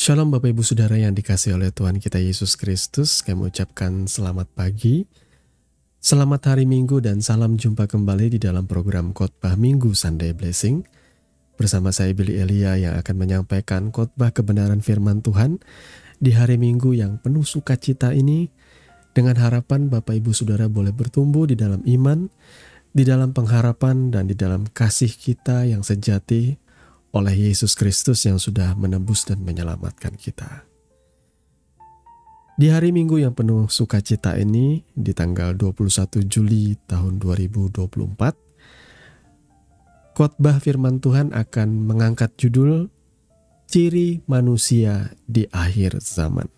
Shalom Bapak Ibu Saudara yang dikasihi oleh Tuhan kita Yesus Kristus. Kami mengucapkan selamat pagi, selamat hari Minggu, dan salam jumpa kembali di dalam program Khotbah Minggu Sunday Blessing. Bersama saya Billy Elia yang akan menyampaikan khotbah kebenaran firman Tuhan di hari Minggu yang penuh sukacita ini, dengan harapan Bapak Ibu Saudara boleh bertumbuh di dalam iman, di dalam pengharapan, dan di dalam kasih kita yang sejati oleh Yesus Kristus yang sudah menebus dan menyelamatkan kita. Di hari Minggu yang penuh sukacita ini, di tanggal 21 Juli tahun 2024, khotbah firman Tuhan akan mengangkat judul Ciri Manusia di Akhir Zaman.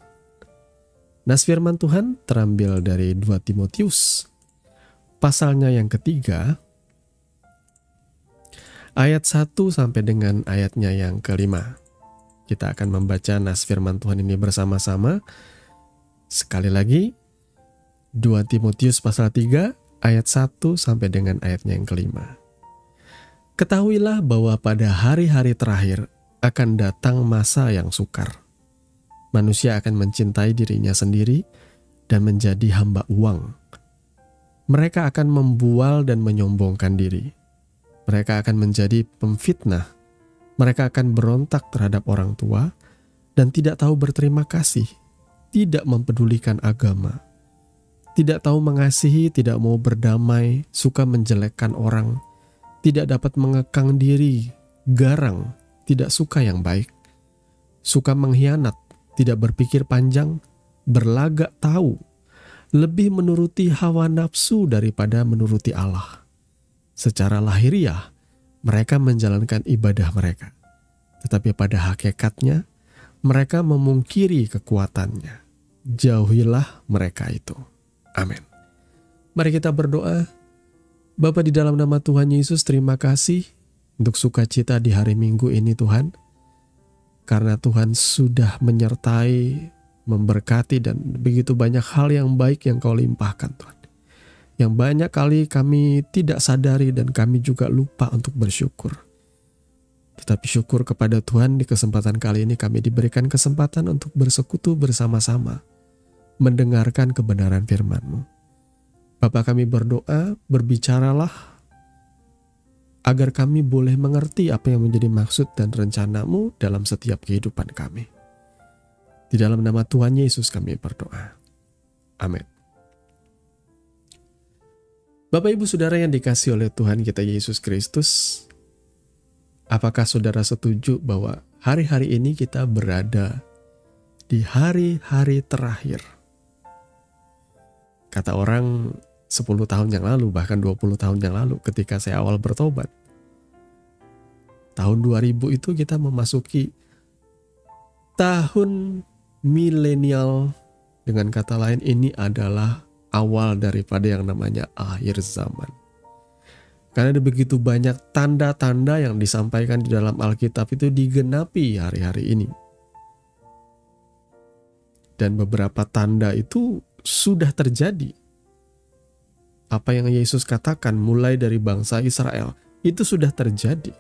Nas firman Tuhan terambil dari 2 Timotius, pasalnya yang ketiga, ayat 1 sampai dengan ayatnya yang kelima. Kita akan membaca nas firman Tuhan ini bersama-sama. Sekali lagi, 2 Timotius pasal 3 ayat 1 sampai dengan ayatnya yang kelima. Ketahuilah bahwa pada hari-hari terakhir akan datang masa yang sukar. Manusia akan mencintai dirinya sendiri dan menjadi hamba uang. Mereka akan membual dan menyombongkan diri. Mereka akan menjadi pemfitnah. Mereka akan berontak terhadap orang tua dan tidak tahu berterima kasih, tidak mempedulikan agama, tidak tahu mengasihi, tidak mau berdamai, suka menjelekkan orang, tidak dapat mengekang diri, garang, tidak suka yang baik, suka mengkhianat, tidak berpikir panjang, berlagak tahu, lebih menuruti hawa nafsu daripada menuruti Allah. Secara lahiriah, mereka menjalankan ibadah mereka. Tetapi pada hakikatnya, mereka memungkiri kekuatannya. Jauhilah mereka itu. Amin. Mari kita berdoa. Bapa, di dalam nama Tuhan Yesus, terima kasih untuk sukacita di hari Minggu ini Tuhan. Karena Tuhan sudah menyertai, memberkati, dan begitu banyak hal yang baik yang Kau limpahkan Tuhan. Yang banyak kali kami tidak sadari dan kami juga lupa untuk bersyukur. Tetapi syukur kepada Tuhan, di kesempatan kali ini kami diberikan kesempatan untuk bersekutu bersama-sama, mendengarkan kebenaran firman-Mu. Bapa, kami berdoa, berbicaralah agar kami boleh mengerti apa yang menjadi maksud dan rencana-Mu dalam setiap kehidupan kami. Di dalam nama Tuhan Yesus kami berdoa. Amin. Bapak Ibu Saudara yang dikasihi oleh Tuhan kita Yesus Kristus, apakah saudara setuju bahwa hari-hari ini kita berada di hari-hari terakhir? Kata orang 10 tahun yang lalu, bahkan 20 tahun yang lalu ketika saya awal bertobat. Tahun 2000 itu kita memasuki tahun milenial. Dengan kata lain, ini adalah awal daripada yang namanya akhir zaman. Karena ada begitu banyak tanda-tanda yang disampaikan di dalam Alkitab itu digenapi hari-hari ini. Dan beberapa tanda itu sudah terjadi. Apa yang Yesus katakan mulai dari bangsa Israel, itu sudah terjadi.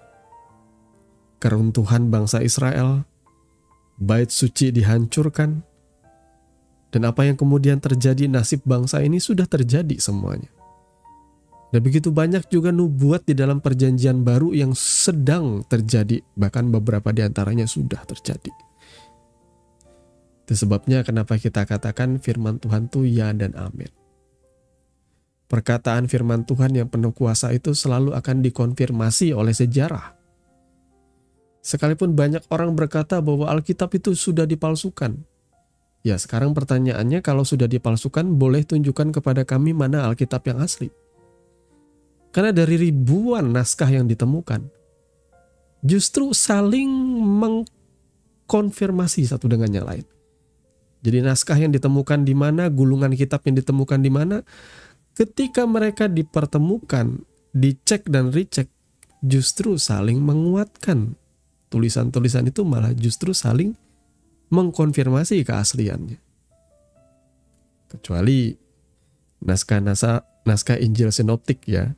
Keruntuhan bangsa Israel, bait suci dihancurkan, dan apa yang kemudian terjadi nasib bangsa ini sudah terjadi semuanya. Dan begitu banyak juga nubuat di dalam perjanjian baru yang sedang terjadi. Bahkan beberapa di antaranya sudah terjadi. Itu sebabnya kenapa kita katakan firman Tuhan itu ya dan amin. Perkataan firman Tuhan yang penuh kuasa itu selalu akan dikonfirmasi oleh sejarah. Sekalipun banyak orang berkata bahwa Alkitab itu sudah dipalsukan. Ya, sekarang pertanyaannya, kalau sudah dipalsukan, boleh tunjukkan kepada kami mana Alkitab yang asli. Karena dari ribuan naskah yang ditemukan, justru saling mengkonfirmasi satu dengan yang lain. Jadi naskah yang ditemukan di mana, gulungan kitab yang ditemukan di mana, ketika mereka dipertemukan, dicek dan recheck, justru saling menguatkan. Tulisan-tulisan itu malah justru saling mengkonfirmasi keasliannya. Kecuali naskah Injil sinoptik ya.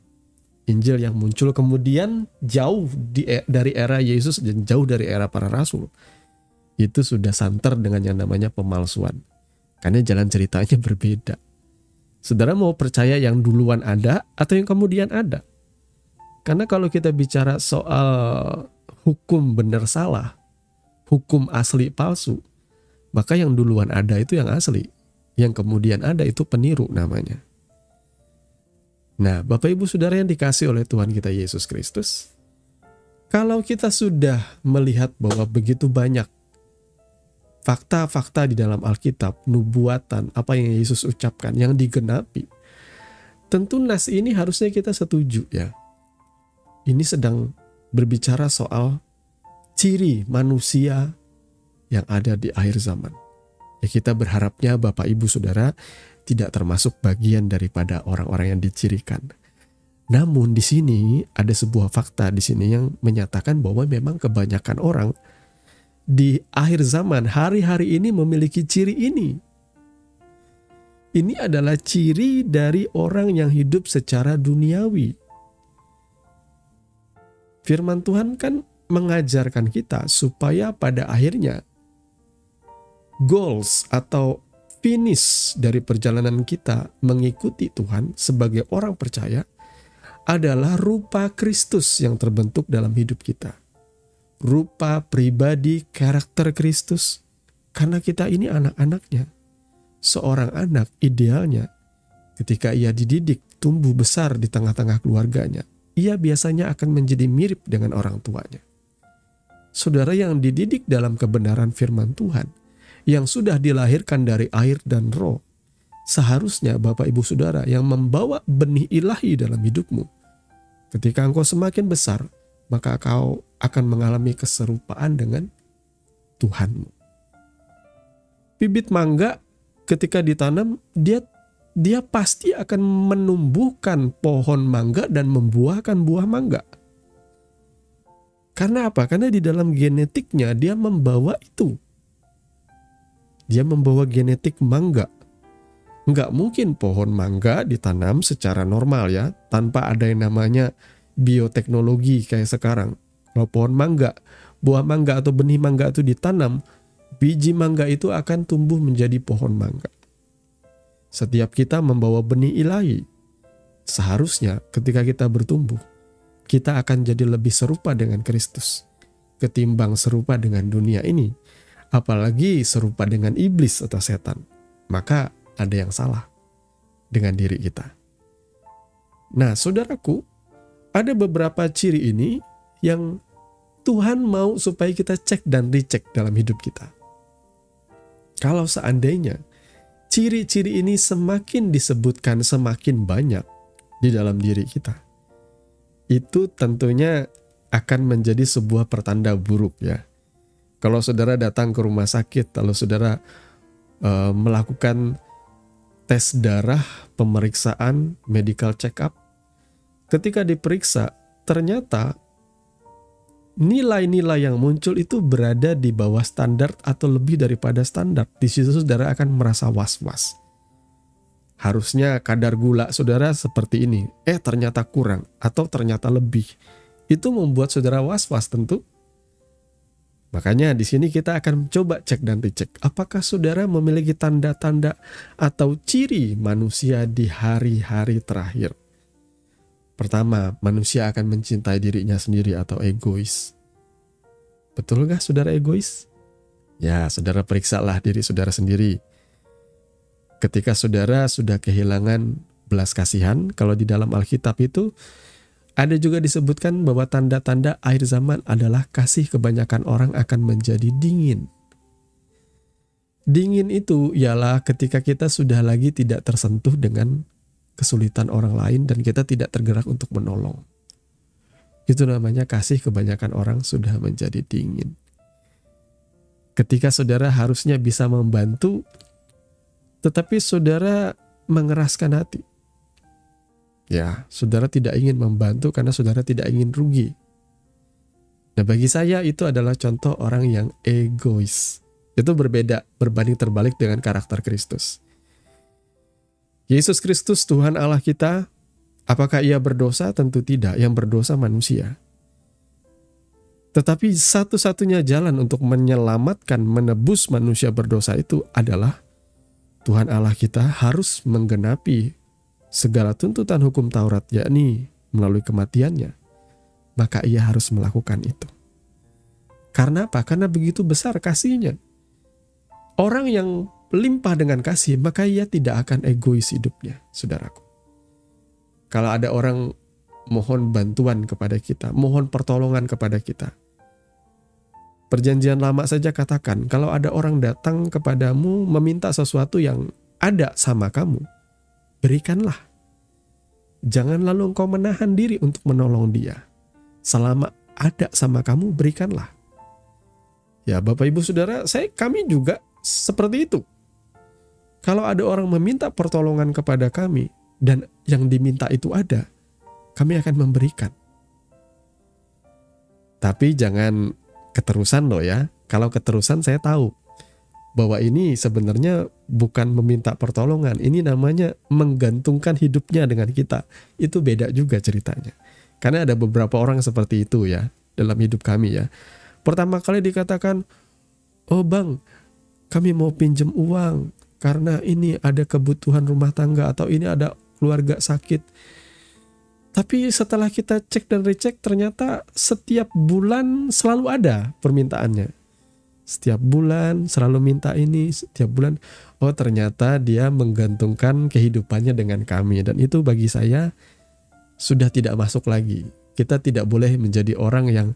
Injil yang muncul kemudian jauh dari era Yesus dan jauh dari era para rasul. itu sudah santer dengan yang namanya pemalsuan. Karena jalan ceritanya berbeda. Saudara mau percaya yang duluan ada atau yang kemudian ada? Karena kalau kita bicara soal hukum benar salah, hukum asli palsu, maka yang duluan ada itu yang asli. Yang kemudian ada itu peniru namanya. Nah, Bapak Ibu Saudara yang dikasih oleh Tuhan kita Yesus Kristus, kalau kita sudah melihat bahwa begitu banyak fakta-fakta di dalam Alkitab, nubuatan, apa yang Yesus ucapkan, yang digenapi, tentu nas ini harusnya kita setuju ya. Ini sedang berbicara soal ciri manusia yang ada di akhir zaman. Ya, kita berharapnya Bapak Ibu Saudara tidak termasuk bagian daripada orang-orang yang dicirikan. Namun di sini ada sebuah fakta di sini yang menyatakan bahwa memang kebanyakan orang di akhir zaman hari-hari ini memiliki ciri ini. Ini adalah ciri dari orang yang hidup secara duniawi. Firman Tuhan kan mengajarkan kita supaya pada akhirnya goals atau finish dari perjalanan kita mengikuti Tuhan sebagai orang percaya adalah rupa Kristus yang terbentuk dalam hidup kita. Rupa pribadi karakter Kristus. Karena kita ini anak-anaknya. Seorang anak idealnya ketika ia dididik tumbuh besar di tengah-tengah keluarganya, ia biasanya akan menjadi mirip dengan orang tuanya. Saudara yang dididik dalam kebenaran firman Tuhan, yang sudah dilahirkan dari air dan roh, seharusnya Bapak Ibu Saudara yang membawa benih ilahi dalam hidupmu. Ketika engkau semakin besar, maka kau akan mengalami keserupaan dengan Tuhanmu. Bibit mangga ketika ditanam, dia pasti akan menumbuhkan pohon mangga dan membuahkan buah mangga. Karena apa? Karena di dalam genetiknya dia membawa itu. Dia membawa genetik mangga. Nggak mungkin pohon mangga ditanam secara normal ya, tanpa ada yang namanya bioteknologi kayak sekarang. Kalau pohon mangga, buah mangga atau benih mangga itu ditanam, biji mangga itu akan tumbuh menjadi pohon mangga. Setiap kita membawa benih ilahi. Seharusnya ketika kita bertumbuh, kita akan jadi lebih serupa dengan Kristus ketimbang serupa dengan dunia ini. Apalagi serupa dengan iblis atau setan. Maka ada yang salah dengan diri kita. Nah, saudaraku, ada beberapa ciri ini yang Tuhan mau supaya kita cek dan dicek dalam hidup kita. Kalau seandainya ciri-ciri ini semakin disebutkan semakin banyak di dalam diri kita, itu tentunya akan menjadi sebuah pertanda buruk ya. Kalau saudara datang ke rumah sakit, lalu saudara melakukan tes darah, pemeriksaan, medical check up, ketika diperiksa, ternyata nilai-nilai yang muncul itu berada di bawah standar atau lebih daripada standar. Di situ saudara akan merasa was-was. Harusnya kadar gula saudara seperti ini, ternyata kurang atau ternyata lebih. Itu membuat saudara was-was tentu. Makanya di sini kita akan coba cek dan dicek. Apakah saudara memiliki tanda-tanda atau ciri manusia di hari-hari terakhir? Pertama, manusia akan mencintai dirinya sendiri atau egois. Betul gak saudara egois? Ya, saudara periksalah diri saudara sendiri. Ketika saudara sudah kehilangan belas kasihan, kalau di dalam Alkitab itu ada juga disebutkan bahwa tanda-tanda akhir zaman adalah kasih kebanyakan orang akan menjadi dingin. Dingin itu ialah ketika kita sudah lagi tidak tersentuh dengan kesulitan orang lain dan kita tidak tergerak untuk menolong. Itu namanya kasih kebanyakan orang sudah menjadi dingin. Ketika saudara harusnya bisa membantu, tetapi saudara mengeraskan hati. Ya, saudara tidak ingin membantu karena saudara tidak ingin rugi. Nah, bagi saya itu adalah contoh orang yang egois. Itu berbeda, berbanding terbalik dengan karakter Kristus. Yesus Kristus Tuhan Allah kita, apakah ia berdosa? Tentu tidak, yang berdosa manusia. Tetapi satu-satunya jalan untuk menyelamatkan, menebus manusia berdosa itu adalah Tuhan Allah kita harus menggenapi segala tuntutan hukum Taurat, yakni melalui kematiannya. Maka ia harus melakukan itu. Karena apa? Karena begitu besar kasihnya. Orang yang limpah dengan kasih, maka ia tidak akan egois hidupnya, saudaraku. Kalau ada orang mohon bantuan kepada kita, mohon pertolongan kepada kita. Perjanjian lama saja katakan, kalau ada orang datang kepadamu meminta sesuatu yang ada sama kamu, berikanlah. Jangan lalu engkau menahan diri untuk menolong dia. Selama ada sama kamu, berikanlah. Ya Bapak Ibu Saudara, kami juga seperti itu. Kalau ada orang meminta pertolongan kepada kami, dan yang diminta itu ada, kami akan memberikan. Tapi jangan keterusan loh ya. Kalau keterusan saya tahu bahwa ini sebenarnya bukan meminta pertolongan. Ini namanya menggantungkan hidupnya dengan kita. Itu beda juga ceritanya. Karena ada beberapa orang seperti itu ya dalam hidup kami ya. Pertama kali dikatakan, oh bang, kami mau pinjam uang karena ini ada kebutuhan rumah tangga atau ini ada keluarga sakit. Tapi setelah kita cek dan recek, ternyata setiap bulan selalu ada permintaannya. Setiap bulan selalu minta ini, setiap bulan. Oh ternyata dia menggantungkan kehidupannya dengan kami. Dan itu bagi saya sudah tidak masuk lagi. Kita tidak boleh menjadi orang yang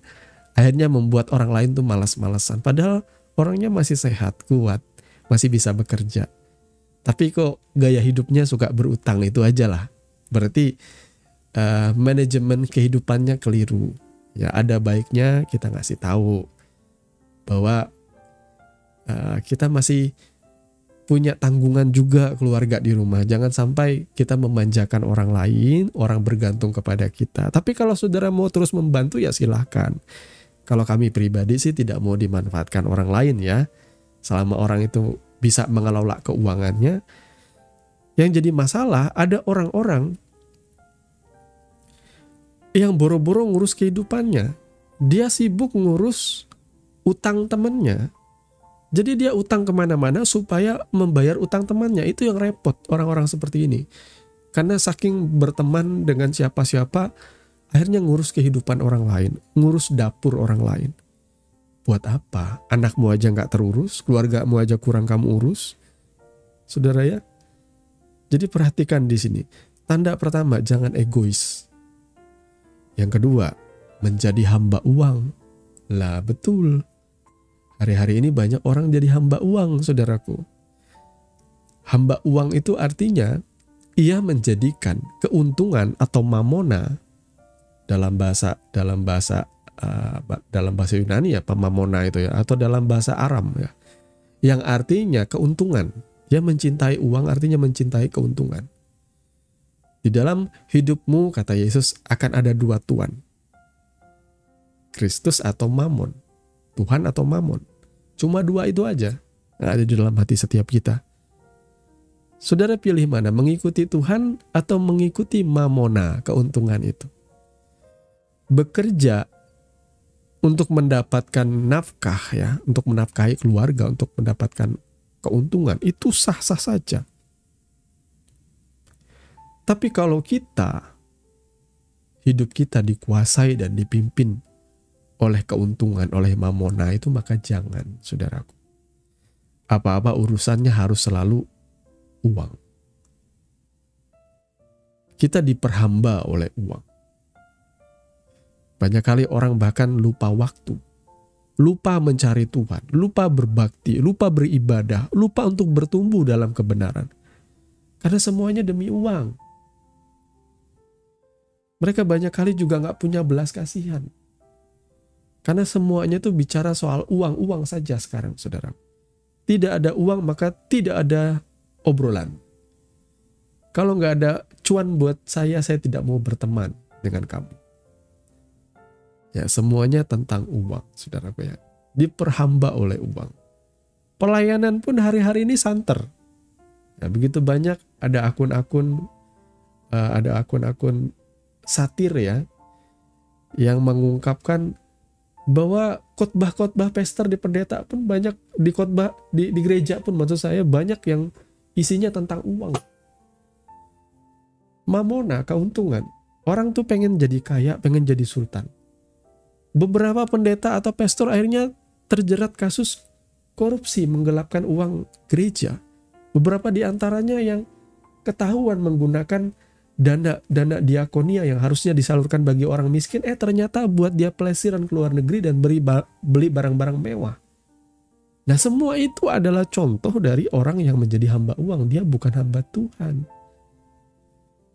akhirnya membuat orang lain tuh malas-malasan. Padahal orangnya masih sehat, kuat, masih bisa bekerja. Tapi kok gaya hidupnya suka berutang, itu aja lah. Berarti manajemen kehidupannya keliru. Ya ada baiknya kita ngasih tahu bahwa kita masih punya tanggungan juga keluarga di rumah. Jangan sampai kita memanjakan orang lain, orang bergantung kepada kita. Tapi kalau saudara mau terus membantu ya silahkan. Kalau kami pribadi sih tidak mau dimanfaatkan orang lain ya. Selama orang itu bisa mengelola keuangannya. Yang jadi masalah ada orang-orang yang boro-boro ngurus kehidupannya. Dia sibuk ngurus utang temannya. Jadi dia utang kemana-mana supaya membayar utang temannya. Itu yang repot orang-orang seperti ini. Karena saking berteman dengan siapa-siapa, akhirnya ngurus kehidupan orang lain. Ngurus dapur orang lain. Buat apa? Anakmu aja gak terurus, keluargamu aja kurang kamu urus. Saudara ya. Jadi perhatikan di sini. Tanda pertama, jangan egois. Yang kedua, menjadi hamba uang. Lah betul. Hari-hari ini banyak orang jadi hamba uang, saudaraku. Hamba uang itu artinya ia menjadikan keuntungan atau mamona dalam bahasa Yunani ya, pamamona itu ya, atau dalam bahasa Aram ya. Yang artinya keuntungan. Dia mencintai uang artinya mencintai keuntungan. Di dalam hidupmu, kata Yesus, akan ada dua tuan. Kristus atau Mamon. Tuhan atau Mamon. Cuma dua itu aja yang ada di dalam hati setiap kita. Saudara pilih mana? Mengikuti Tuhan atau mengikuti Mamona, keuntungan itu? Bekerja untuk mendapatkan nafkah ya, untuk menafkahi keluarga, untuk mendapatkan keuntungan, itu sah-sah saja. Tapi kalau hidup kita dikuasai dan dipimpin oleh keuntungan, oleh mamona itu, maka jangan, saudaraku. Apa-apa urusannya harus selalu uang. Kita diperhamba oleh uang. Banyak kali orang bahkan lupa waktu, lupa mencari Tuhan, lupa berbakti, lupa beribadah, lupa untuk bertumbuh dalam kebenaran. Karena semuanya demi uang. Mereka banyak kali juga gak punya belas kasihan. Karena semuanya tuh bicara soal uang-uang saja sekarang, saudara. Tidak ada uang maka tidak ada obrolan. Kalau gak ada cuan buat saya tidak mau berteman dengan kamu. Ya, semuanya tentang uang, saudaraku ya. Diperhamba oleh uang. Pelayanan pun hari-hari ini santer. Ya, begitu banyak ada akun-akun satir ya, yang mengungkapkan Bahwa khotbah-khotbah pastor di pendeta pun banyak, di khotbah di gereja pun maksud saya banyak yang isinya tentang uang. Mamona, keuntungan. Orang tuh pengen jadi kaya, pengen jadi sultan. Beberapa pendeta atau pastor akhirnya terjerat kasus korupsi, menggelapkan uang gereja. Beberapa di antaranya yang ketahuan menggunakan dana diakonia yang harusnya disalurkan bagi orang miskin, ternyata buat dia pelesiran ke luar negeri dan beli barang-barang mewah. Nah, semua itu adalah contoh dari orang yang menjadi hamba uang. Dia bukan hamba Tuhan.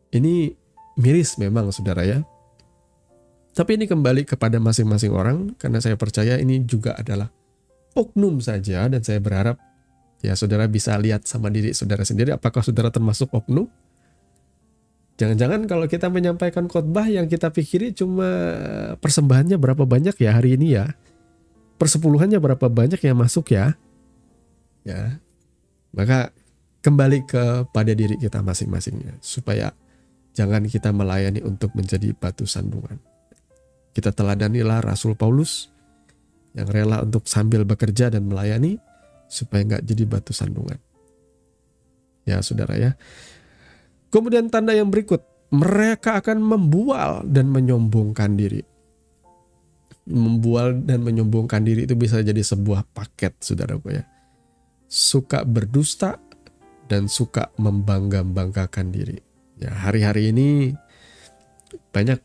Ini miris memang, saudara ya. Tapi ini kembali kepada masing-masing orang, karena saya percaya ini juga adalah oknum saja, dan saya berharap ya saudara bisa lihat sama diri saudara sendiri, apakah saudara termasuk oknum. Jangan-jangan kalau kita menyampaikan khotbah yang kita pikiri cuma persembahannya berapa banyak ya hari ini ya, persepuluhannya berapa banyak yang masuk ya. Ya, maka kembali kepada diri kita masing-masingnya, supaya jangan kita melayani untuk menjadi batu sandungan. Kita teladanilah Rasul Paulus yang rela untuk sambil bekerja dan melayani supaya nggak jadi batu sandungan. Ya saudara ya. Kemudian tanda yang berikut, mereka akan membual dan menyombongkan diri. Membual dan menyombongkan diri itu bisa jadi sebuah paket, saudaraku ya. Suka berdusta dan suka membangga-banggakan diri. Ya, hari-hari ini banyak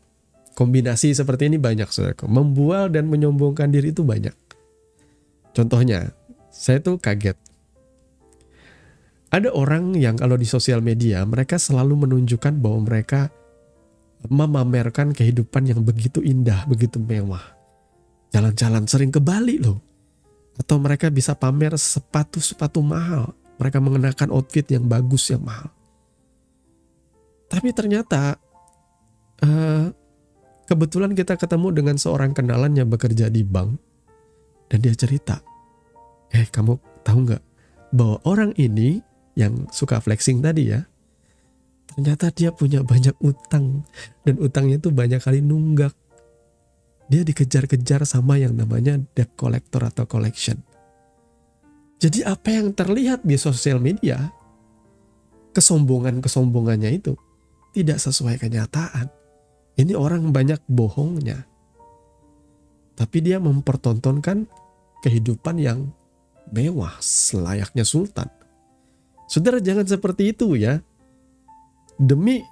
kombinasi seperti ini, banyak saudaraku. Membual dan menyombongkan diri itu banyak. Contohnya, saya tuh kaget. Ada orang yang kalau di sosial media, mereka selalu menunjukkan bahwa mereka memamerkan kehidupan yang begitu indah, begitu mewah. Jalan-jalan sering ke Bali loh. Atau mereka bisa pamer sepatu-sepatu mahal. Mereka mengenakan outfit yang bagus, yang mahal. Tapi ternyata, kebetulan kita ketemu dengan seorang kenalan yang bekerja di bank. Dan dia cerita, kamu tahu nggak bahwa orang ini yang suka flexing tadi ya, ternyata dia punya banyak utang, dan utangnya itu banyak kali nunggak. Dia dikejar-kejar sama yang namanya debt collector atau collection. Jadi apa yang terlihat di sosial media, kesombongannya itu tidak sesuai kenyataan. Ini orang banyak bohongnya. Tapi dia mempertontonkan kehidupan yang mewah selayaknya sultan. Saudara jangan seperti itu ya. Demi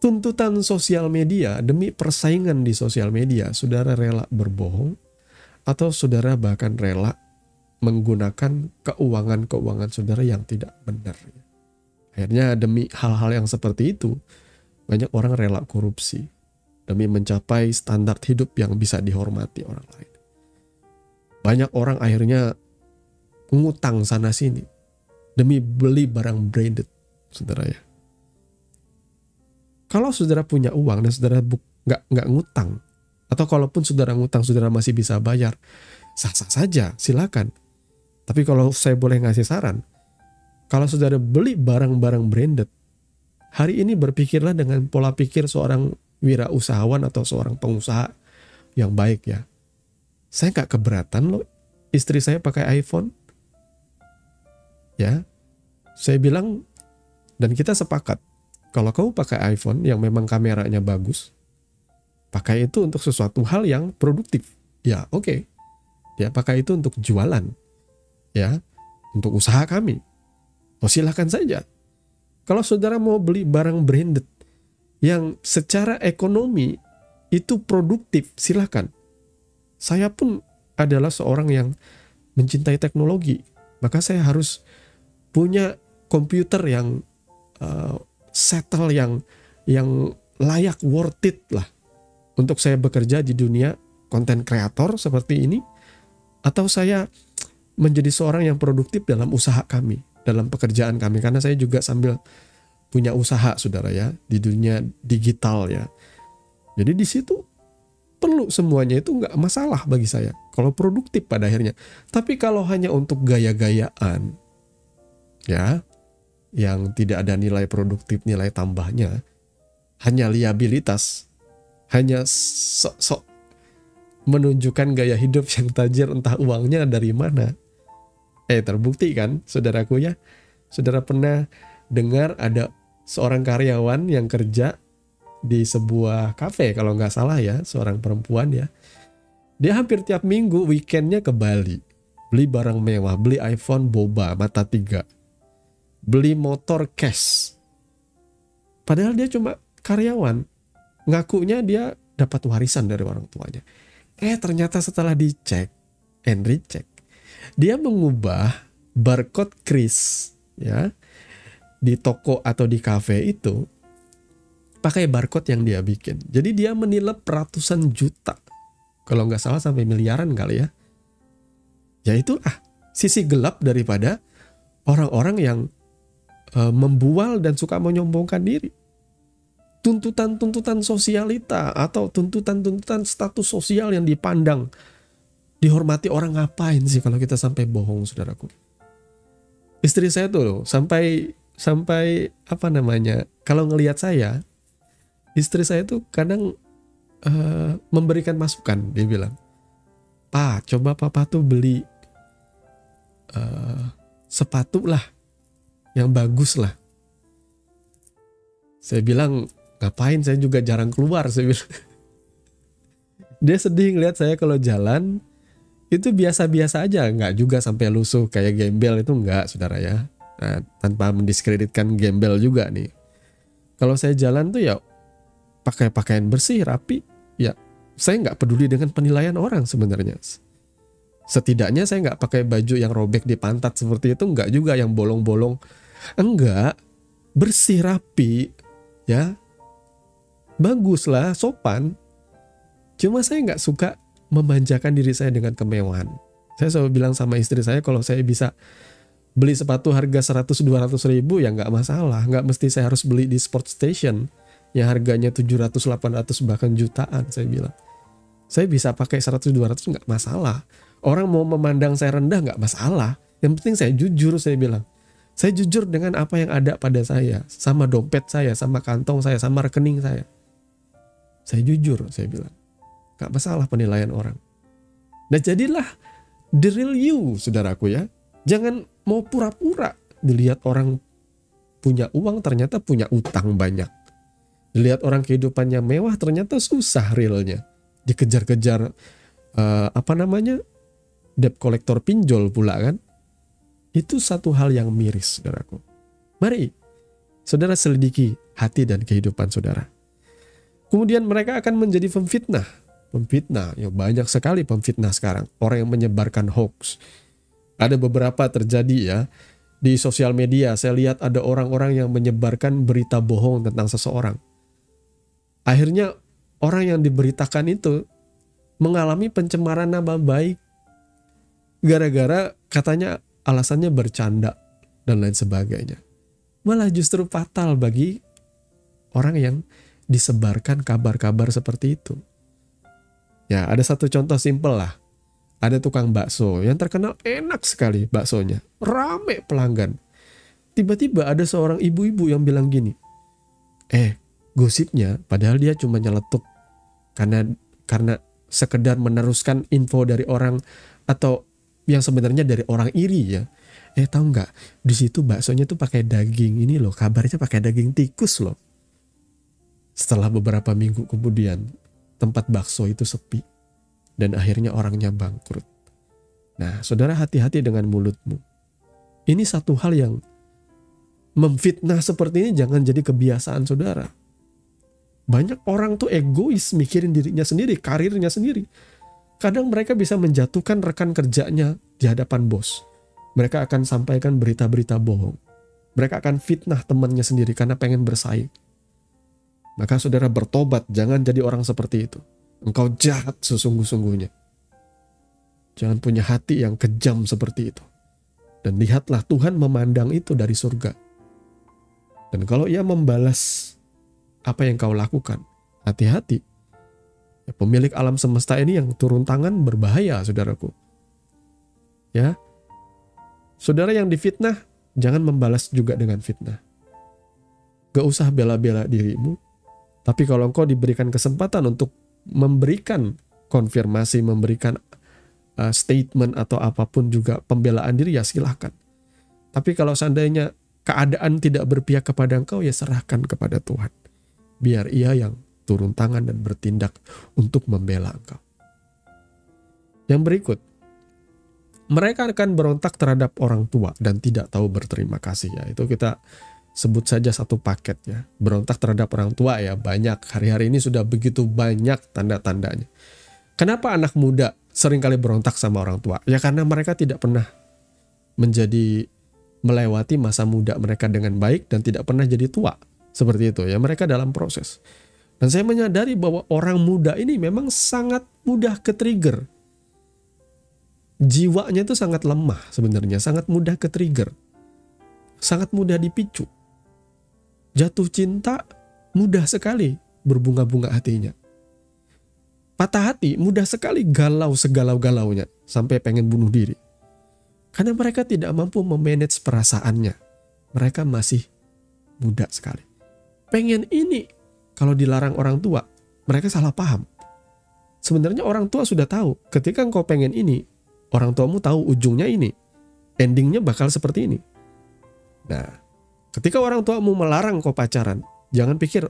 tuntutan sosial media, demi persaingan di sosial media, saudara rela berbohong, atau saudara bahkan rela menggunakan keuangan saudara yang tidak benar. Akhirnya demi hal-hal yang seperti itu, banyak orang rela korupsi demi mencapai standar hidup yang bisa dihormati orang lain. Banyak orang akhirnya ngutang sana sini demi beli barang branded, saudara ya. Kalau saudara punya uang dan saudara nggak ngutang, atau kalaupun saudara ngutang, saudara masih bisa bayar, sah-sah saja, silakan. Tapi kalau saya boleh ngasih saran, kalau saudara beli barang-barang branded, hari ini berpikirlah dengan pola pikir seorang wirausahawan atau seorang pengusaha yang baik ya. Saya nggak keberatan loh istri saya pakai iPhone. Ya, saya bilang, dan kita sepakat, kalau kamu pakai iPhone yang memang kameranya bagus, pakai itu untuk sesuatu hal yang produktif. Ya, oke. Ya, pakai itu untuk jualan. Ya, untuk usaha kami. Oh, silakan saja. Kalau saudara mau beli barang branded yang secara ekonomi itu produktif, silakan. Saya pun adalah seorang yang mencintai teknologi. Maka saya harus punya komputer yang settle, yang layak, worth it lah, untuk saya bekerja di dunia konten kreator seperti ini, atau saya menjadi seorang yang produktif dalam usaha kami, dalam pekerjaan kami, karena saya juga sambil punya usaha, saudara ya, di dunia digital ya. Jadi di situ perlu semuanya, itu nggak masalah bagi saya kalau produktif pada akhirnya. Tapi kalau hanya untuk gaya-gayaan, ya, yang tidak ada nilai produktif, nilai tambahnya, hanya liabilitas, hanya sok menunjukkan gaya hidup yang tajir, entah uangnya dari mana. Terbukti kan saudaraku ya. Saudara pernah dengar ada seorang karyawan yang kerja di sebuah kafe kalau nggak salah ya, seorang perempuan ya. Dia hampir tiap minggu weekendnya ke Bali. Beli barang mewah, beli iPhone boba, mata 3. Beli motor cash. Padahal dia cuma karyawan. Ngakunya dia dapat warisan dari orang tuanya. Ternyata setelah dicek and recheck, dia mengubah barcode kris ya di toko atau di kafe itu pakai barcode yang dia bikin. Jadi dia menilep ratusan juta. Kalau nggak salah sampai miliaran kali ya. Ya itulah sisi gelap daripada orang-orang yang membual dan suka menyombongkan diri. Tuntutan-tuntutan sosialita atau tuntutan-tuntutan status sosial yang dipandang, dihormati orang, ngapain sih kalau kita sampai bohong, saudaraku. Istri saya tuh sampai apa namanya, kalau ngelihat saya, istri saya tuh kadang memberikan masukan. Dia bilang, "Pak, coba papa tuh beli sepatu lah yang bagus lah." Saya bilang, "Ngapain, saya juga jarang keluar," saya bilang. Dia sedih ngeliat saya kalau jalan itu biasa-biasa aja, nggak juga sampai lusuh kayak gembel, itu nggak, saudara ya. Nah, tanpa mendiskreditkan gembel juga nih. Kalau saya jalan tuh ya pakai pakaian bersih, rapi, ya saya nggak peduli dengan penilaian orang sebenarnya. Setidaknya saya nggak pakai baju yang robek di pantat seperti itu, nggak juga yang bolong-bolong. Enggak, bersih, rapi, ya bagus lah, sopan. Cuma saya nggak suka memanjakan diri saya dengan kemewahan. Saya selalu bilang sama istri saya, kalau saya bisa beli sepatu harga 100-200 ribu ya nggak masalah. Nggak mesti saya harus beli di sport station yang harganya 700-800 bahkan jutaan. Saya bilang, saya bisa pakai 100-200 nggak masalah. Orang mau memandang saya rendah nggak masalah. Yang penting saya jujur, saya bilang. Saya jujur dengan apa yang ada pada saya. Sama dompet saya, sama kantong saya, sama rekening saya. Saya jujur, saya bilang. Gak masalah penilaian orang. Nah, jadilah the real you, saudaraku ya. Jangan mau pura-pura. Dilihat orang punya uang, ternyata punya utang banyak. Dilihat orang kehidupannya mewah, ternyata susah realnya. Dikejar-kejar debt collector pinjol pula kan. Itu satu hal yang miris, saudaraku. Mari saudara selidiki hati dan kehidupan saudara. Kemudian mereka akan menjadi pemfitnah. Pemfitnah, ya banyak sekali pemfitnah sekarang. Orang yang menyebarkan hoax. Ada beberapa terjadi ya di sosial media. Saya lihat ada orang-orang yang menyebarkan berita bohong tentang seseorang. Akhirnya orang yang diberitakan itu mengalami pencemaran nama baik. Gara-gara katanya alasannya bercanda dan lain sebagainya. Malah justru fatal bagi orang yang disebarkan kabar-kabar seperti itu. Ya, ada satu contoh simpel lah. Ada tukang bakso yang terkenal enak sekali baksonya. Rame pelanggan. Tiba-tiba ada seorang ibu-ibu yang bilang gini, gosipnya padahal dia cuma nyeletuk karena sekedar meneruskan info dari orang atau yang sebenarnya dari orang iri ya. Tahu nggak? Di situ baksonya tuh pakai daging ini loh. Kabarnya pakai daging tikus loh. Setelah beberapa minggu kemudian, tempat bakso itu sepi dan akhirnya orangnya bangkrut. Nah, saudara, hati-hati dengan mulutmu. Ini satu hal yang memfitnah seperti ini jangan jadi kebiasaan saudara. Banyak orang tuh egois, mikirin dirinya sendiri, karirnya sendiri. Kadang mereka bisa menjatuhkan rekan kerjanya di hadapan bos. Mereka akan sampaikan berita-berita bohong. Mereka akan fitnah temannya sendiri karena pengen bersaing. Maka saudara bertobat, jangan jadi orang seperti itu. Engkau jahat sesungguh-sungguhnya. Jangan punya hati yang kejam seperti itu. Dan lihatlah Tuhan memandang itu dari surga. Dan kalau Ia membalas apa yang kau lakukan, hati-hati. Ya, pemilik alam semesta ini yang turun tangan berbahaya, saudaraku. Ya, saudara yang difitnah, jangan membalas juga dengan fitnah. Gak usah bela-bela dirimu. Tapi kalau engkau diberikan kesempatan untuk memberikan konfirmasi, memberikan statement atau apapun juga pembelaan diri, ya silahkan. Tapi kalau seandainya keadaan tidak berpihak kepada engkau, ya serahkan kepada Tuhan. Biar Ia yang turun tangan dan bertindak untuk membela engkau. Yang berikut, mereka akan berontak terhadap orang tua dan tidak tahu berterima kasih. Ya, itu kita sebut saja satu paket ya. Berontak terhadap orang tua ya banyak. Hari-hari ini sudah begitu banyak tanda-tandanya. Kenapa anak muda seringkali berontak sama orang tua? Ya karena mereka tidak pernah melewati masa muda mereka dengan baik dan tidak pernah jadi tua. Seperti itu ya, mereka dalam proses. Dan saya menyadari bahwa orang muda ini memang sangat mudah ke-trigger. Jiwanya itu sangat lemah sebenarnya, sangat mudah ke-trigger. Sangat mudah dipicu. Jatuh cinta mudah sekali berbunga-bunga hatinya. Patah hati mudah sekali galau segalau-galaunya sampai pengen bunuh diri. Karena mereka tidak mampu memanage perasaannya. Mereka masih muda sekali. Pengen ini, kalau dilarang orang tua, mereka salah paham. Sebenarnya orang tua sudah tahu, ketika engkau pengen ini, orang tuamu tahu ujungnya ini. Endingnya bakal seperti ini. Nah, ketika orang tuamu melarang engkau pacaran, jangan pikir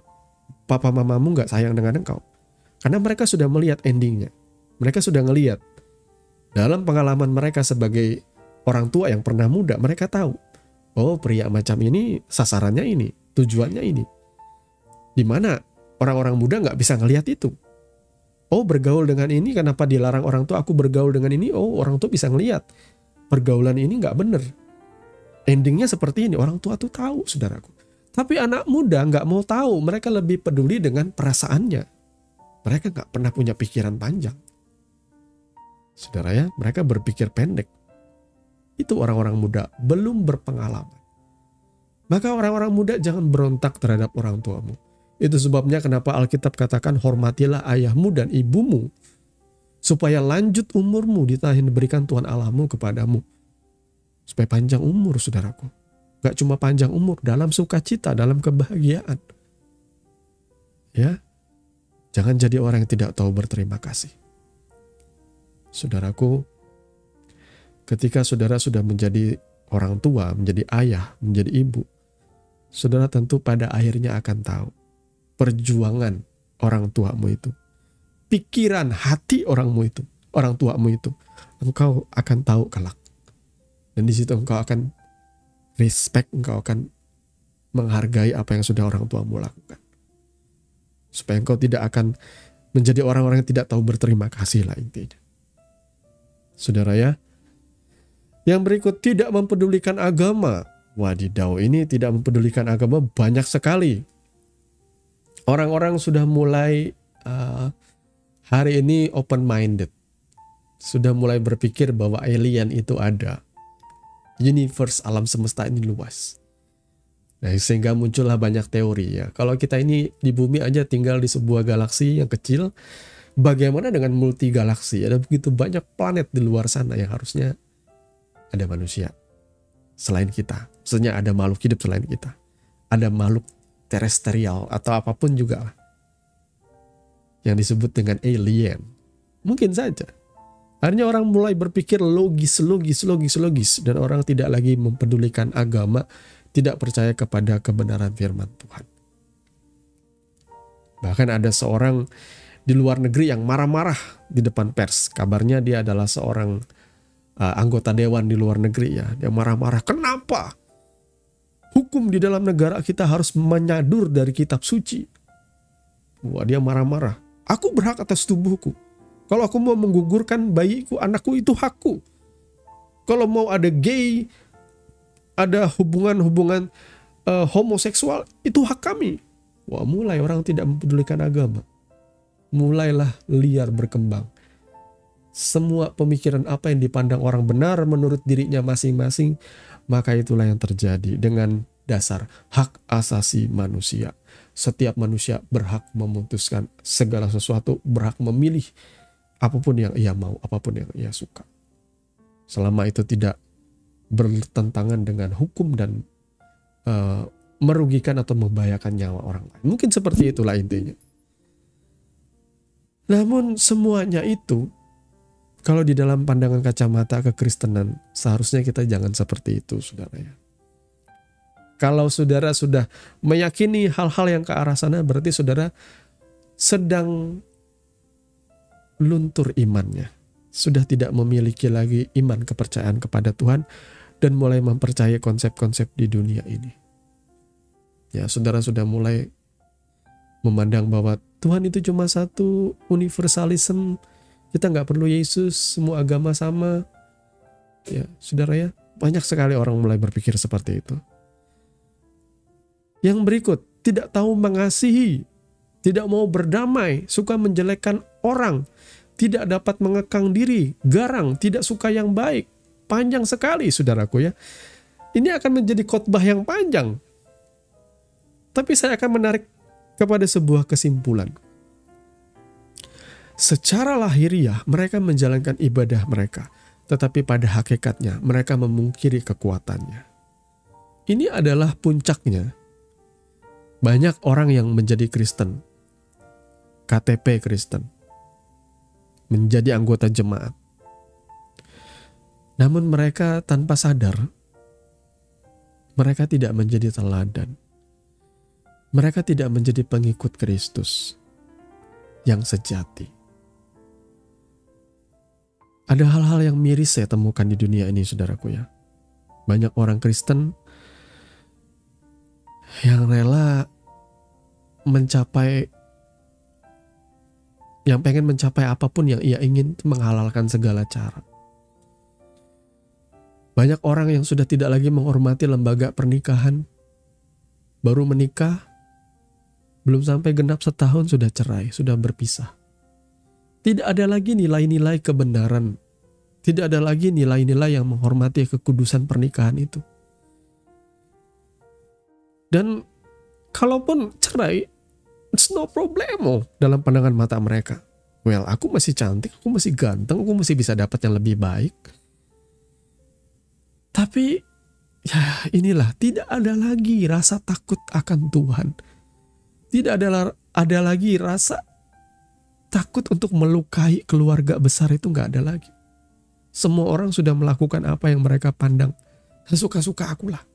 papa mamamu gak sayang dengan engkau. Karena mereka sudah melihat endingnya. Mereka sudah ngelihat. Dalam pengalaman mereka sebagai orang tua yang pernah muda, mereka tahu. Oh, pria macam ini sasarannya ini, tujuannya ini. Dimana orang-orang muda gak bisa ngelihat itu. Oh, bergaul dengan ini, kenapa dilarang orang tua? Aku bergaul dengan ini, oh orang tua bisa ngelihat. Pergaulan ini gak bener. Endingnya seperti ini, orang tua tuh tahu, saudaraku. Tapi anak muda gak mau tahu, mereka lebih peduli dengan perasaannya. Mereka gak pernah punya pikiran panjang. Saudara ya, mereka berpikir pendek. Itu orang-orang muda, belum berpengalaman. Maka orang-orang muda jangan berontak terhadap orang tuamu. Itu sebabnya kenapa Alkitab katakan hormatilah ayahmu dan ibumu. Supaya lanjut umurmu diberikan Tuhan Allahmu kepadamu. Supaya panjang umur, saudaraku. Gak cuma panjang umur, dalam sukacita, dalam kebahagiaan. Ya, jangan jadi orang yang tidak tahu berterima kasih. Saudaraku, ketika saudara sudah menjadi orang tua, menjadi ayah, menjadi ibu, saudara tentu pada akhirnya akan tahu perjuangan orang tuamu itu. Pikiran hati orang tuamu itu. Engkau akan tahu kelak. Dan di situ engkau akan respect, engkau akan menghargai apa yang sudah orang tuamu lakukan. Supaya engkau tidak akan menjadi orang-orang yang tidak tahu berterima kasih lah intinya. Saudara ya, yang berikut tidak mempedulikan agama. Wadidaw, ini tidak mempedulikan agama banyak sekali. Orang-orang sudah mulai hari ini open-minded. Sudah mulai berpikir bahwa alien itu ada. Universe, alam semesta ini luas. Nah, sehingga muncullah banyak teori ya. Kalau kita ini di bumi aja tinggal di sebuah galaksi yang kecil, bagaimana dengan multi galaksi? Ada begitu banyak planet di luar sana yang harusnya ada manusia selain kita. Maksudnya ada makhluk hidup selain kita. Ada makhluk terestrial atau apapun juga lah. Yang disebut dengan alien. Mungkin saja. Akhirnya orang mulai berpikir logis. Dan orang tidak lagi mempedulikan agama. Tidak percaya kepada kebenaran firman Tuhan. Bahkan ada seorang di luar negeri yang marah-marah di depan pers. Kabarnya dia adalah seorang anggota dewan di luar negeri ya. Dia marah-marah. Kenapa? Hukum di dalam negara kita harus menyadur dari kitab suci. Wah, dia marah-marah. Aku berhak atas tubuhku. Kalau aku mau menggugurkan bayiku, anakku, itu hakku. Kalau mau ada gay, ada hubungan-hubungan homoseksual, itu hak kami. Wah, mulai orang tidak mempedulikan agama. Mulailah liar berkembang. Semua pemikiran apa yang dipandang orang benar menurut dirinya masing-masing, maka itulah yang terjadi dengan dasar hak asasi manusia. Setiap manusia berhak memutuskan segala sesuatu, berhak memilih apapun yang ia mau, apapun yang ia suka. Selama itu tidak bertentangan dengan hukum dan merugikan atau membahayakan nyawa orang lain. Mungkin seperti itulah intinya. Namun semuanya itu, kalau di dalam pandangan kacamata kekristenan, seharusnya kita jangan seperti itu, saudara ya. Kalau saudara sudah meyakini hal-hal yang ke arah sana, berarti saudara sedang luntur imannya. Sudah tidak memiliki lagi iman kepercayaan kepada Tuhan dan mulai mempercayai konsep-konsep di dunia ini. Ya, saudara sudah mulai memandang bahwa Tuhan itu cuma satu, universalism, kita nggak perlu Yesus, semua agama sama. Ya, saudara ya, banyak sekali orang mulai berpikir seperti itu. Yang berikut, tidak tahu mengasihi, tidak mau berdamai, suka menjelekkan orang, tidak dapat mengekang diri, garang, tidak suka yang baik. Panjang sekali, saudaraku ya. Ini akan menjadi khotbah yang panjang. Tapi saya akan menarik kepada sebuah kesimpulan. Secara lahiriah mereka menjalankan ibadah mereka, tetapi pada hakikatnya mereka memungkiri kekuatannya. Ini adalah puncaknya. Banyak orang yang menjadi Kristen, KTP Kristen, menjadi anggota jemaat. Namun mereka tanpa sadar, mereka tidak menjadi teladan. Mereka tidak menjadi pengikut Kristus yang sejati. Ada hal-hal yang miris saya temukan di dunia ini, saudaraku ya. Banyak orang Kristen yang rela pengen mencapai apapun yang ia ingin, menghalalkan segala cara. Banyak orang yang sudah tidak lagi menghormati lembaga pernikahan, baru menikah, belum sampai genap setahun sudah cerai, sudah berpisah. Tidak ada lagi nilai-nilai kebenaran. Tidak ada lagi nilai-nilai yang menghormati kekudusan pernikahan itu. Dan kalaupun cerai, it's no problemo dalam pandangan mata mereka. Well, aku masih cantik, aku masih ganteng, aku masih bisa dapat yang lebih baik. Tapi ya inilah, tidak ada lagi rasa takut akan Tuhan. Tidak ada lagi rasa takut untuk melukai keluarga besar, itu gak ada lagi. Semua orang sudah melakukan apa yang mereka pandang suka-suka akulah.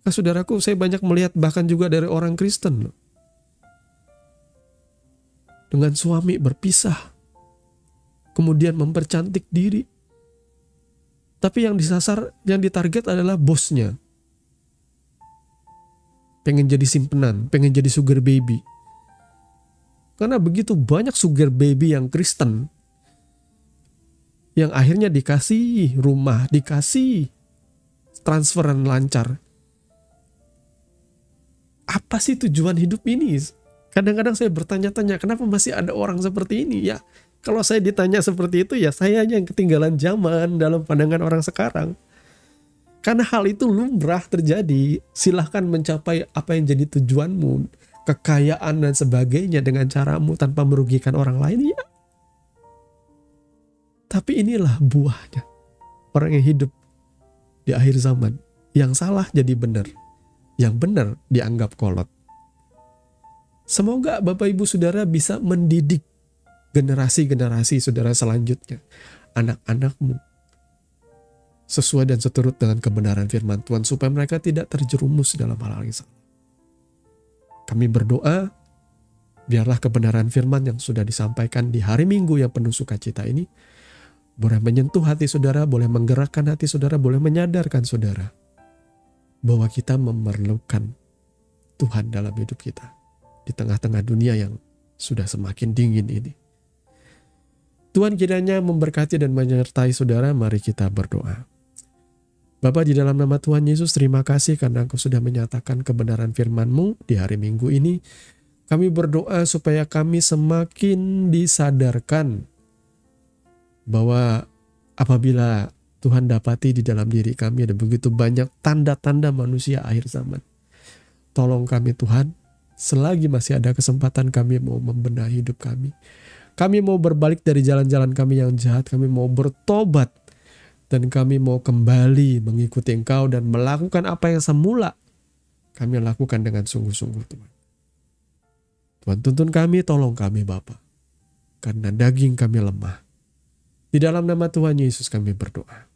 Nah, saudaraku, saya banyak melihat bahkan juga dari orang Kristen loh. Dengan suami berpisah, kemudian mempercantik diri. Tapi yang disasar, yang ditarget adalah bosnya. Pengen jadi simpenan, pengen jadi sugar baby. Karena begitu banyak sugar baby yang Kristen, yang akhirnya dikasih rumah, dikasih transferan lancar. Apa sih tujuan hidup ini? Kadang-kadang saya bertanya-tanya, kenapa masih ada orang seperti ini? Ya, kalau saya ditanya seperti itu, ya saya yang ketinggalan zaman dalam pandangan orang sekarang. Karena hal itu lumrah terjadi. Silahkan mencapai apa yang jadi tujuanmu, kekayaan dan sebagainya dengan caramu tanpa merugikan orang lain, ya. Tapi inilah buahnya orang yang hidup di akhir zaman. Yang salah jadi benar, yang benar dianggap kolot. Semoga Bapak Ibu Saudara bisa mendidik generasi-generasi saudara selanjutnya, anak-anakmu, sesuai dan seturut dengan kebenaran firman Tuhan, supaya mereka tidak terjerumus dalam hal-hal yang salah. Kami berdoa, biarlah kebenaran firman yang sudah disampaikan di hari Minggu yang penuh sukacita ini boleh menyentuh hati saudara, boleh menggerakkan hati saudara, boleh menyadarkan saudara bahwa kita memerlukan Tuhan dalam hidup kita di tengah-tengah dunia yang sudah semakin dingin ini. Tuhan kiranya memberkati dan menyertai saudara. Mari kita berdoa. Bapa, di dalam nama Tuhan Yesus, terima kasih karena Engkau sudah menyatakan kebenaran firman-Mu di hari Minggu ini. Kami berdoa supaya kami semakin disadarkan bahwa apabila Tuhan dapati di dalam diri kami ada begitu banyak tanda-tanda manusia akhir zaman. Tolong kami Tuhan, selagi masih ada kesempatan kami mau membenahi hidup kami. Kami mau berbalik dari jalan-jalan kami yang jahat, kami mau bertobat. Dan kami mau kembali mengikuti Engkau dan melakukan apa yang semula kami lakukan dengan sungguh-sungguh Tuhan. Tuhan tuntun kami, tolong kami Bapa, karena daging kami lemah. Di dalam nama Tuhan Yesus kami berdoa.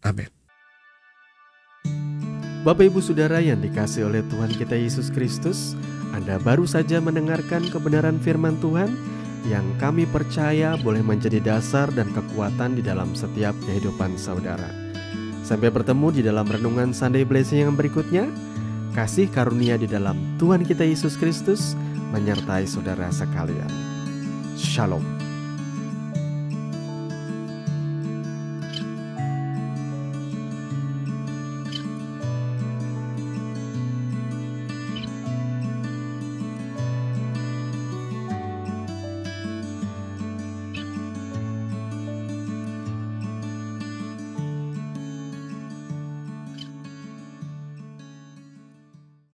Amin. Bapak Ibu Saudara yang dikasihi oleh Tuhan kita Yesus Kristus, Anda baru saja mendengarkan kebenaran firman Tuhan yang kami percaya boleh menjadi dasar dan kekuatan di dalam setiap kehidupan saudara. Sampai bertemu di dalam renungan Sunday Blessing yang berikutnya. Kasih karunia di dalam Tuhan kita Yesus Kristus menyertai saudara sekalian. Shalom.